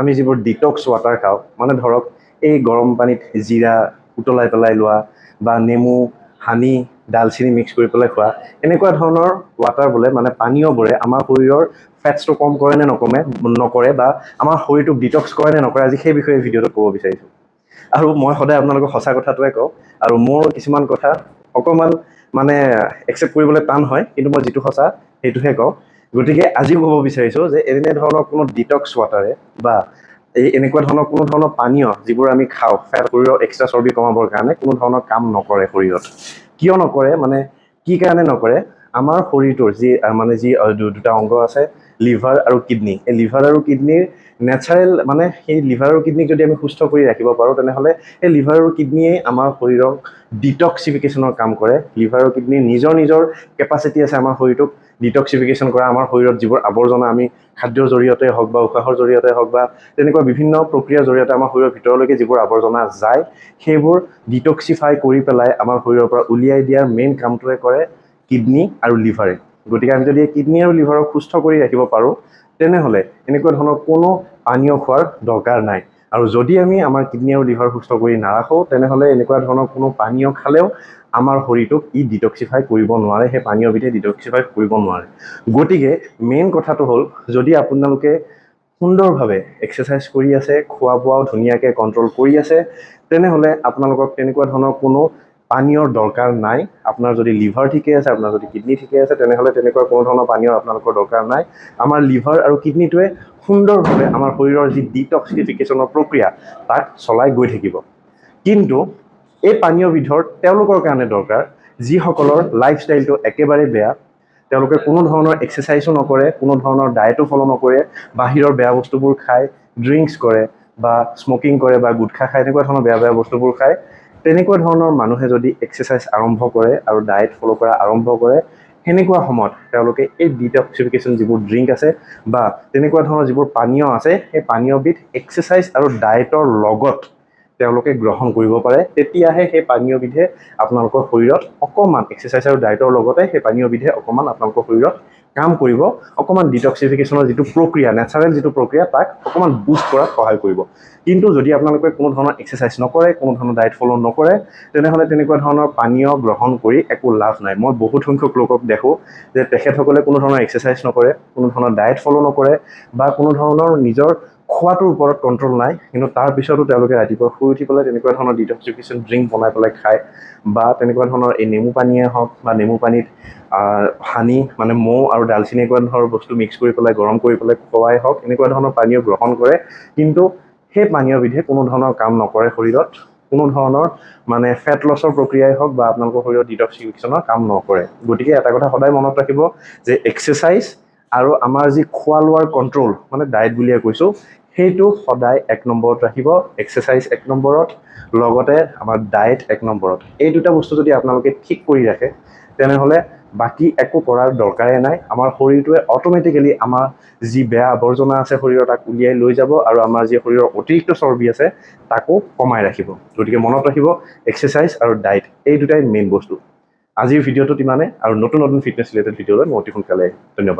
আমি যিবোৰ detox water খাওঁ, মানে ধৰক এই গৰম পানীত জিৰা উতলাই পেলাই লোৱা বা নেমু হানি ডালচেনি মিক্স কৰি পেলাই খোৱা, এনেকুৱা ধৰণৰ ৱাটাৰবোৰে মানে পানীয়বোৰে আমাৰ শৰীৰৰ ফেটছটো কম কৰে নে নকৰে বা আমাৰ শৰীৰটোক ডিটক্স কৰে নে নকৰে, আজি সেই বিষয়ে ভিডিঅ'টোত ক'ব বিচাৰিছোঁ। আৰু মই সদায় আপোনালোকক সঁচা কথাটোৱে কওঁ, আৰু মোৰ কিছুমান কথা অকণমান মানে একচেপ্ট কৰিবলৈ টান হয়, কিন্তু মই যিটো সঁচা সেইটোহে কওঁ। গতিকে আজিও ক'ব বিচাৰিছোঁ যে এনে ধৰণৰ কোনো ডিটক্স ৱাটাৰে বা এনেকুৱা ধৰণৰ কোনো ধৰণৰ পানীয় যিবোৰ আমি খাওঁ শৰীৰৰ এক্সট্ৰা চৰ্বি কমাবৰ কাৰণে কোনো ধৰণৰ কাম নকৰে শৰীৰত। কিয় নকৰে মানে কি কাৰণে নকৰে, আমাৰ শৰীৰটোৰ যি দুটা অংগ আছে, লিভাৰ আৰু কিডনী, এই লিভাৰ আৰু কিডনীৰ নেচাৰেল মানে সেই লিভাৰ আৰু কিডনীক যদি আমি সুস্থ কৰি ৰাখিব পাৰোঁ, তেনেহ'লে সেই লিভাৰ আৰু কিডনীয়ে আমাৰ শৰীৰক ডিটক্সিফিকেশ্যনৰ কাম কৰে। লিভাৰ আৰু কিডনীৰ নিজৰ কেপাচিটি আছে আমাৰ শৰীৰটোক ডিটক্সিফিকেশ্যন কৰা, আমাৰ শৰীৰত যিবোৰ আৱৰ্জনা আমি খাদ্যৰ জৰিয়তে হওক বা উশাহৰ জৰিয়তে হওক বা তেনেকুৱা বিভিন্ন প্ৰক্ৰিয়াৰ জৰিয়তে আমাৰ শৰীৰৰ ভিতৰলৈকে যিবোৰ আৱৰ্জনা যায়, সেইবোৰ ডিটক্সিফাই কৰি পেলাই আমাৰ শৰীৰৰ পৰা উলিয়াই দিয়াৰ মেইন কামটোৱে কৰে কিডনী আৰু লিভাৰে। গতিকে আমি যদি এই কিডনী আৰু লিভাৰক সুস্থ কৰি ৰাখিব পাৰোঁ, তেনেহ'লে এনেকুৱা ধৰণৰ কোনো পানীয় খোৱাৰ দৰকাৰ নাই। আৰু যদি আমি আমাৰ কিডনী আৰু লিভাৰ সুস্থ কৰি নাৰাখোঁ, তেনেহ'লে এনেকুৱা ধৰণৰ কোনো পানীয় খালেও আমাৰ শৰীৰটোক ডিটক্সিফাই কৰিব নোৱাৰে, সেই পানীয়বিধে ডিটক্সিফাই কৰিব নোৱাৰে। গতিকে মেইন কথাটো হ'ল, যদি আপোনালোকে সুন্দৰভাৱে এক্সাৰচাইজ কৰি আছে, খোৱা বোৱাও ধুনীয়াকৈ কণ্ট্ৰল কৰি আছে, তেনেহ'লে আপোনালোকক তেনেকুৱা ধৰণৰ কোনো পানীয়ৰ দৰকাৰ নাই। আপোনাৰ যদি লিভাৰ ঠিকে আছে, আপোনাৰ যদি কিডনী ঠিকে আছে, তেনেহ'লে তেনেকুৱা কোনো ধৰণৰ পানীয়ৰ আপোনালোকৰ দৰকাৰ নাই। আমাৰ লিভাৰ আৰু কিডনীটোৱে সুন্দৰভাৱে আমাৰ শৰীৰৰ যি ডিটক্সিফিকেশ্যনৰ প্ৰক্ৰিয়া তাক চলাই গৈ থাকিব। কিন্তু এই পানীয়বিধৰ তেওঁলোকৰ কাৰণে দৰকাৰ যিসকলৰ লাইফষ্টাইলটো একেবাৰে বেয়া, তেওঁলোকে কোনো ধৰণৰ এক্সাৰচাইজো নকৰে, কোনো ধৰণৰ ডায়েটো ফ'ল' নকৰে, বাহিৰৰ বেয়া বস্তুবোৰ খায়, ড্ৰিংকছ কৰে বা স্মকিং কৰে বা গুটখা খায়, এনেকুৱা ধৰণৰ বেয়া বস্তুবোৰ খায়। তেনেকুৱা ধৰণৰ মানুহে যদি এক্সাৰচাইজ আৰম্ভ কৰে আৰু ডায়েট ফ'ল' কৰা আৰম্ভ কৰে, সেনেকুৱা সময়ত তেওঁলোকে এই ডিটক্সিফিকেশ্যন যিবোৰ ড্ৰিংক আছে বা তেনেকুৱা ধৰণৰ যিবোৰ পানীয় আছে, সেই পানীয়বিধ এক্সাৰচাইজ আৰু ডায়েটৰ লগত তেওঁলোকে গ্ৰহণ কৰিব পাৰে। তেতিয়াহে সেই পানীয়বিধে আপোনালোকৰ শৰীৰত অকণমান এক্সাৰচাইজ আৰু ডায়েটৰ লগতে সেই পানীয়বিধে অকণমান আপোনালোকৰ শৰীৰত কাম কৰিব, অকণমান ডিটক্সিফিকেশ্যনৰ যিটো প্ৰক্ৰিয়া, নেচাৰেল যিটো প্ৰক্ৰিয়া, তাক অকণমান বুষ্ট কৰাত সহায় কৰিব। কিন্তু যদি আপোনালোকে কোনো ধৰণৰ এক্সাৰচাইজ নকৰে, কোনো ধৰণৰ ডায়েট ফ'ল' নকৰে, তেনেহ'লে তেনেকুৱা ধৰণৰ পানীয় গ্ৰহণ কৰি একো লাভ নাই। মই বহুত সংখ্যক লোকক দেখোঁ যে তেখেতসকলে কোনো ধৰণৰ এক্সাৰচাইজ নকৰে, কোনো ধৰণৰ ডায়েট ফ'ল' নকৰে বা কোনো ধৰণৰ নিজৰ খোৱাটোৰ ওপৰত কণ্ট্ৰল নাই, কিন্তু তাৰপিছতো তেওঁলোকে ৰাতিপুৱা শুই উঠি পেলাই তেনেকুৱা ধৰণৰ ডিটক্সিফিকেশ্যন ড্ৰিংক বনাই পেলাই খায় বা তেনেকুৱা ধৰণৰ এই নেমু পানীয়ে হওক বা নেমু পানীত হানি মানে মৌ আৰু ডালচেনি এনেকুৱা ধৰণৰ বস্তু মিক্স কৰি পেলাই গৰম কৰি পেলাই খোৱাই হওক, এনেকুৱা ধৰণৰ পানীয় গ্ৰহণ কৰে। কিন্তু সেই পানীয়বিধে কোনো ধৰণৰ কাম নকৰে শৰীৰত, কোনো ধৰণৰ মানে ফেট লছৰ প্ৰক্ৰিয়াই হওক বা আপোনালোকৰ শৰীৰত ডিটক্সিফিকেশ্যনৰ কাম নকৰে। গতিকে এটা কথা সদায় মনত ৰাখিব যে এক্সাৰচাইজ আৰু আমাৰ যি খোৱা লোৱাৰ কণ্ট্ৰল, মানে ডায়েট বুলিয়ে কৈছোঁ, সেইটো সদায় 1 নম্বৰত ৰাখিব। এক্সাৰচাইজ 1 নম্বৰত, লগতে আমাৰ ডায়েট 1 নম্বৰত। এই দুটা বস্তু যদি আপোনালোকে ঠিক কৰি ৰাখে, তেনেহ'লে বাকী একো কৰাৰ দৰকাৰে নাই। আমাৰ শৰীৰটোৱে অট'মেটিকেলি আমাৰ যি বেয়া আৱৰ্জনা আছে শৰীৰৰ, তাক উলিয়াই লৈ যাব আৰু আমাৰ যি শৰীৰৰ অতিৰিক্ত চৰ্বি আছে তাকো কমাই ৰাখিব। গতিকে মনত ৰাখিব, এক্সাৰচাইজ আৰু ডায়েট এই দুটাই মেইন বস্তু। আজিৰ ভিডিঅ'টোত ইমানে, আৰু নতুন ফিটনেছ ৰিলেটেড ভিডিঅ'লৈ মই অতি সোনকালে আহিম। ধন্যবাদ।